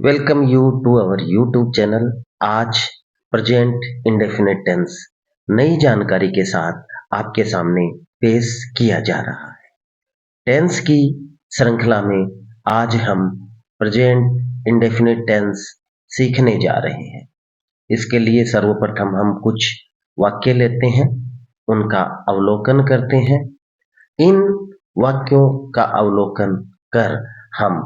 Welcome you to our YouTube channel. आज present indefinite tense नई जानकारी के साथ आपके सामने पेश किया जा रहा है। टेंस की श्रृंखला में आज हम प्रेजेंट इंडेफिनिट टेंस सीखने जा रहे हैं। इसके लिए सर्वप्रथम हम कुछ वाक्य लेते हैं, उनका अवलोकन करते हैं। इन वाक्यों का अवलोकन कर हम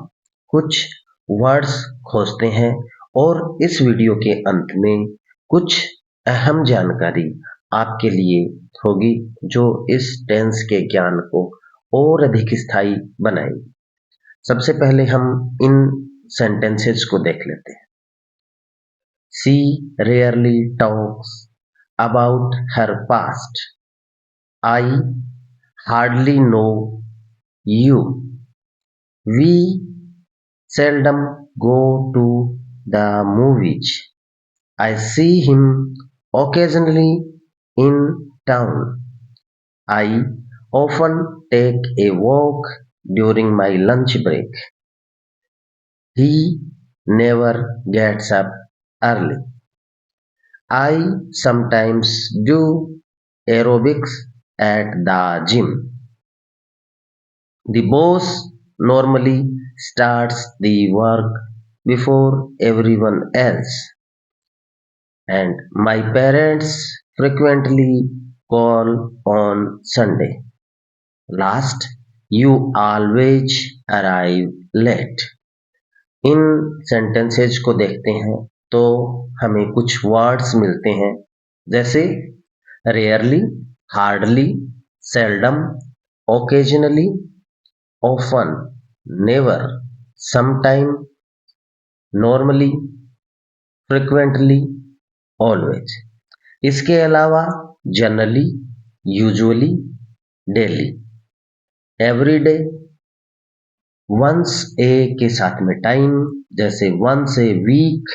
कुछ वर्ड्स खोजते हैं और इस वीडियो के अंत में कुछ अहम जानकारी आपके लिए होगी जो इस टेंस के ज्ञान को और अधिक स्थायी बनाएगी। सबसे पहले हम इन सेंटेंसेस को देख लेते हैं। She rarely talks about her past. I hardly know you. We seldom go to the movies. I see him occasionally in town. I often take a walk during my lunch break. He never gets up early. I sometimes do aerobics at the gym. The boss normally starts the work before everyone else, and my parents frequently call on Sunday. Last, you always arrive late. In sentences को देखते हैं तो हमें कुछ words मिलते हैं, जैसे rarely, hardly, seldom, occasionally, often, never, sometime, normally, frequently, always। इसके अलावा generally, usually, daily, everyday, once a के साथ में टाइम, जैसे once a week,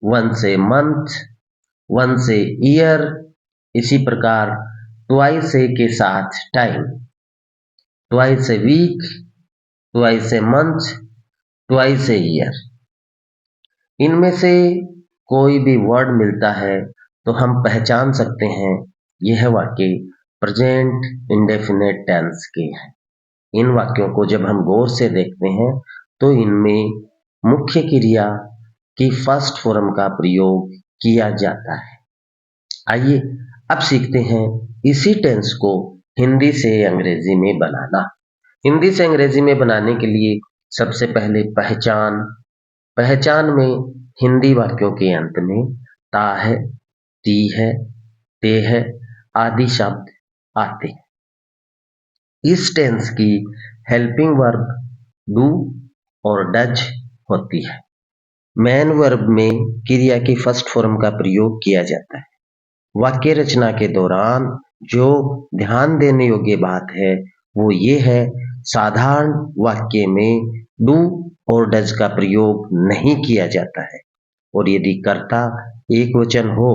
once a month, once a year. इसी प्रकार ट्वाइस ए के साथ time, twice a week, twice a month, twice a year. इनमें से कोई भी वर्ड मिलता है तो हम पहचान सकते हैं यह वाक्य प्रेजेंट इंडेफिनिट टेंस के हैं। इन वाक्यों को जब हम गौर से देखते हैं तो इनमें मुख्य क्रिया की फर्स्ट फॉर्म का प्रयोग किया जाता है। आइए अब सीखते हैं इसी टेंस को हिंदी से अंग्रेजी में बनाना। हिंदी से अंग्रेजी में बनाने के लिए सबसे पहले पहचान में हिंदी वाक्यों के अंत में ता है, ती है, ते है आदि शब्द आते हैं। इस टेंस की हेल्पिंग वर्ब डू और डज होती है। मेन वर्ब में क्रिया की फर्स्ट फॉर्म का प्रयोग किया जाता है। वाक्य रचना के दौरान जो ध्यान देने योग्य बात है वो ये है, साधारण वाक्य में डू और डज का प्रयोग नहीं किया जाता है, और यदि कर्ता एक वचन हो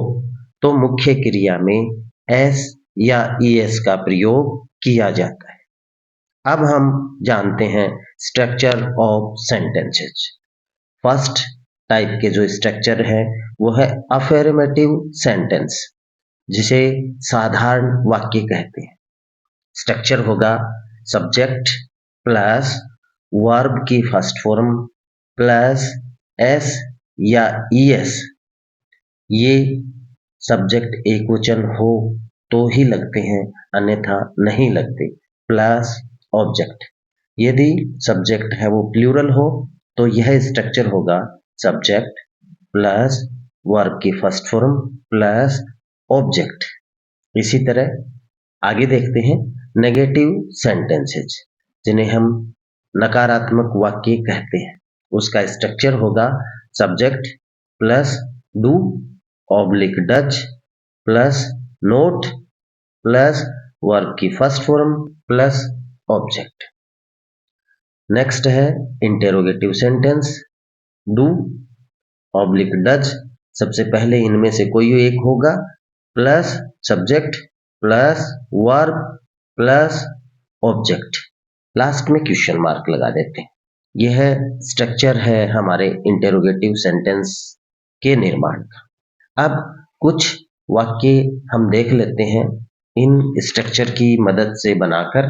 तो मुख्य क्रिया में एस या ईएस का प्रयोग किया जाता है। अब हम जानते हैं structure of sentences. First type के जो स्ट्रक्चर है वो है अफर्मेटिव सेंटेंस, जिसे साधारण वाक्य कहते हैं। स्ट्रक्चर होगा सब्जेक्ट प्लस वर्ब की फर्स्ट फॉर्म प्लस एस या ईएस। ये सब्जेक्ट एक वचन हो तो ही लगते हैं, अन्यथा नहीं लगते, प्लस ऑब्जेक्ट। यदि सब्जेक्ट है वो प्लूरल हो तो यह स्ट्रक्चर होगा सब्जेक्ट प्लस वर्ब की फर्स्ट फॉर्म प्लस ऑब्जेक्ट। इसी तरह आगे देखते हैं नेगेटिव सेंटेंसेस, जिन्हें हम नकारात्मक वाक्य कहते हैं। उसका स्ट्रक्चर होगा subject plus do oblique does plus not plus verb की first form plus object. Next है interrogative sentence, do oblique does. सबसे पहले इनमें से कोई एक होगा plus subject plus verb plus object, last में क्वेश्चन मार्क लगा देते हैं। यह स्ट्रक्चर है हमारे इंटेरोगेटिव सेंटेंस के निर्माण का। अब कुछ वाक्य हम देख लेते हैं इन स्ट्रक्चर की मदद से बनाकर।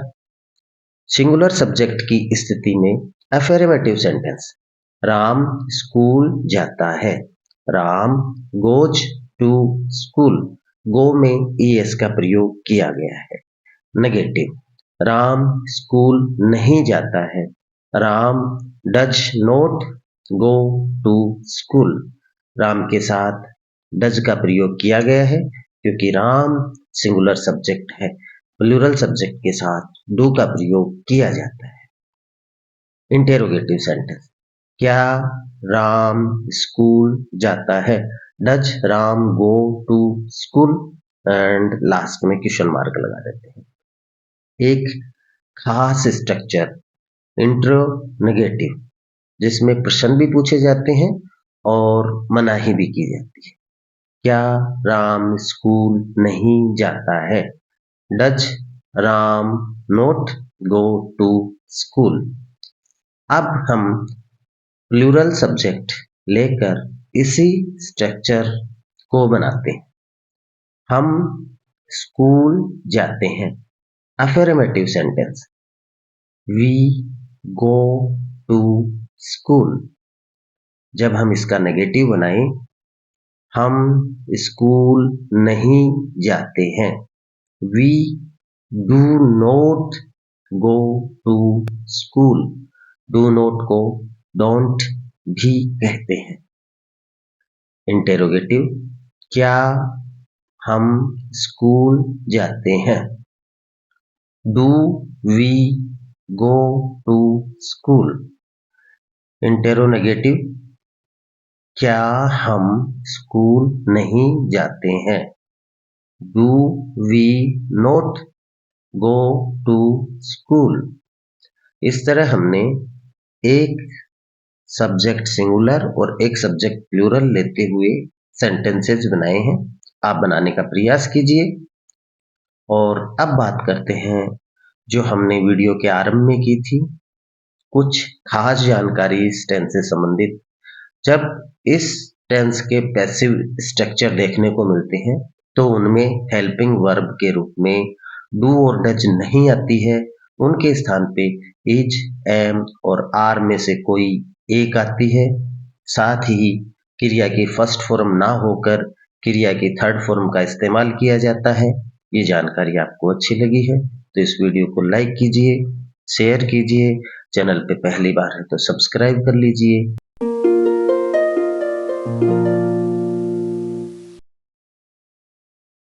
सिंगुलर सब्जेक्ट की स्थिति में अफर्मेटिव सेंटेंस, राम स्कूल जाता है, राम गोज टू स्कूल, गो में ईएस का प्रयोग किया गया है। नेगेटिव, राम स्कूल नहीं जाता है, Ram does not go to school, Ram के साथ डज का प्रयोग किया गया है क्योंकि राम सिंगुलर सब्जेक्ट है, प्लूरल सब्जेक्ट के साथ डू का प्रयोग किया जाता है। इंटेरोगेटिव सेंटेंस, क्या राम स्कूल जाता है, does Ram go to school, and last में क्वेश्चन मार्क लगा देते हैं। एक खास स्ट्रक्चर इंट्रोनेगेटिव, जिसमें प्रश्न भी पूछे जाते हैं और मनाही भी की जाती है। क्या राम स्कूल नहीं जाता है, does Ram not go to school. अब हम प्लूरल सब्जेक्ट लेकर इसी स्ट्रक्चर को बनाते हैं। हम स्कूल जाते हैं, affirmative sentence, we go to school. जब हम इसका नेगेटिव बनाएं, हम स्कूल नहीं जाते हैं, we do not go to school, do not को डोंट भी कहते हैं। इंटेरोगेटिव, क्या हम स्कूल जाते हैं, do we go to school. Interronegative, क्या हम स्कूल नहीं जाते हैं, do we not go to school. इस तरह हमने एक सब्जेक्ट सिंगुलर और एक सब्जेक्ट प्लूरल लेते हुए सेंटेंसेस बनाए हैं। आप बनाने का प्रयास कीजिए। और अब बात करते हैं जो हमने वीडियो के आरंभ में की थी, कुछ खास जानकारी इस टेंस से संबंधित। जब इस टेंस के पैसिव स्ट्रक्चर देखने को मिलते हैं तो उनमें हेल्पिंग वर्ब के रूप में डू और डज नहीं आती है, उनके स्थान पे इज, एम और आर में से कोई एक आती है। साथ ही क्रिया की फर्स्ट फॉर्म ना होकर क्रिया की थर्ड फॉर्म का इस्तेमाल किया जाता है। ये जानकारी आपको अच्छी लगी है तो इस वीडियो को लाइक कीजिए, शेयर कीजिए, चैनल पे पहली बार है तो सब्सक्राइब कर लीजिए।